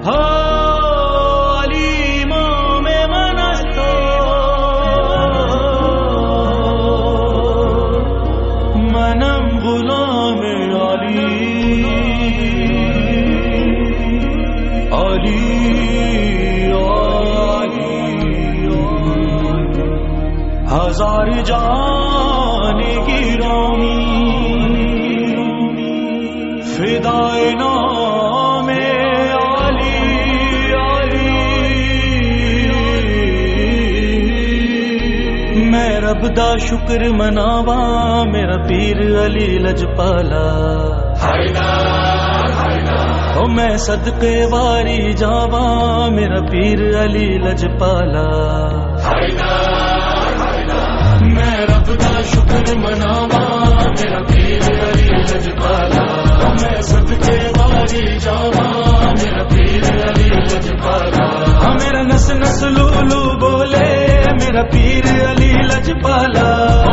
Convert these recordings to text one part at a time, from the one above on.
हो अली इमाम मनस्तो मनम गुलाम अली अली हजार जाने की रानी फिदाए नामे अली अली। मैं रब दा शुक्र मनावा मेरा पीर अली लजपाला। ओ मैं सदके वारी जावा मेरा पीर अली लजपाला। मैं रब दा शुक्र मनावा मेरा पीर अली लजपाला। मैं सदके वारी जावा मेरा पीर अली लजपाला। मेरा नस नस लूलू बोले मेरा पीर अली लजपाला।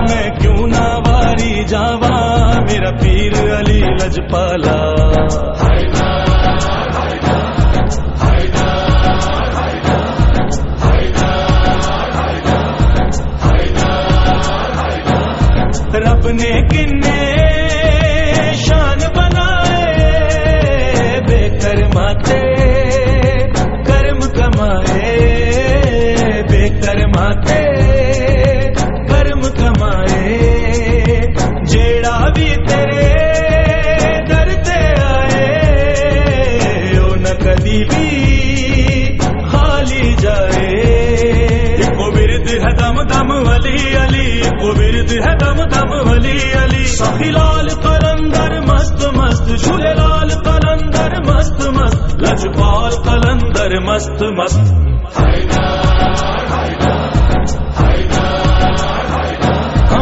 मैं क्यों ना वारी जावा मेरा पीर अली लजपाला। रब ने किन्ने शान बनाए बेकर्मा थे कर्म कमाए। बेकर्मा थे कर्म कमाए। जेड़ा भी तेरे दर ते आए ओ न कदी भी खाली जाए। इको बिरद है दम दम अली अली। इको बिरद है दम दम अली अली। सखी लाल कलंदर मस्त मस्त झूले लाल कलंदर मस्त मस्त लजपाल कलंदर मस्त मस्त।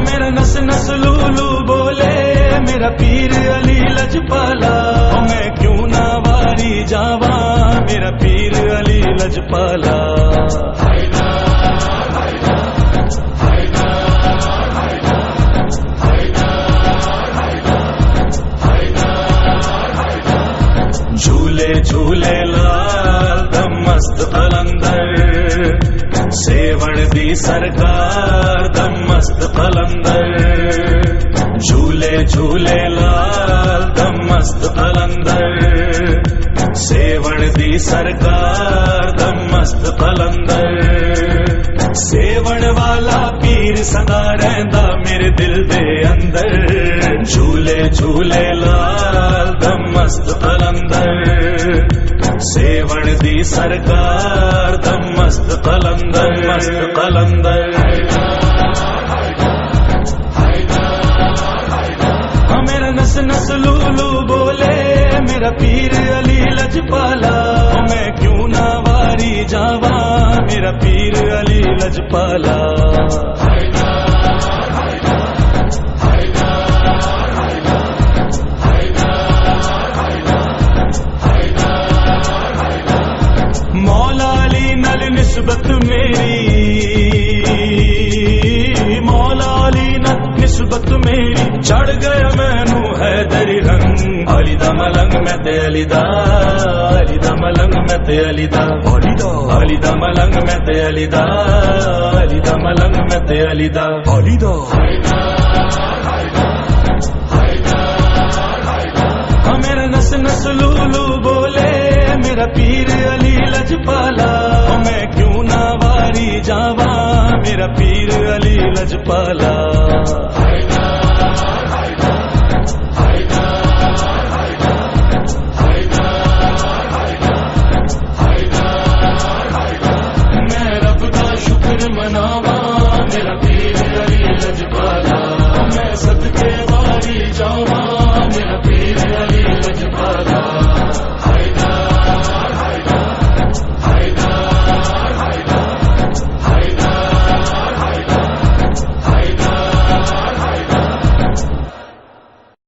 मेरा नस नस लूलू बोले मेरा पीर अली लजपाला। मैं क्यों ना वारी जावा मेरा पीर अली लजपाला। झूले झूले लाल दम मस्त कलंदर। सेवण दी सरकार दम मस्त कलंदर। झूले झूले लाल दम मस्त कलंदर। सेवण दी सरकार दम मस्त कलंदर। सेवण वाला पीर सदा रहंदा मेरे दिल दे अंदर। झूले झूले लाल दम मस्त कलंदर। सेवण दी सरकार दम मस्त कलंदर मस्त कलंदर। मेरा नस नस लूलू बोले मेरा पीर अली लजपाला। मैं क्यों ना वारी जावा मेरा पीर अली लजपाला। मौला अली नल निस्बत मेरी। मौला अली नल निस्बत मेरी। चढ़ गया मैनू हैदरी रंग। अली दा मलंग मैं ते अली दा। अली दा मलंग मैं ते अली दा। अली दा मलंग मैं ते अली दा। अली दा मलंग मैं ते अली दा। अली दा मेरा नस नस लूलू बोले मेरा पीर अली लजपाला। मैं क्यों ना वारी जावा मेरा पीर अली लजपाला।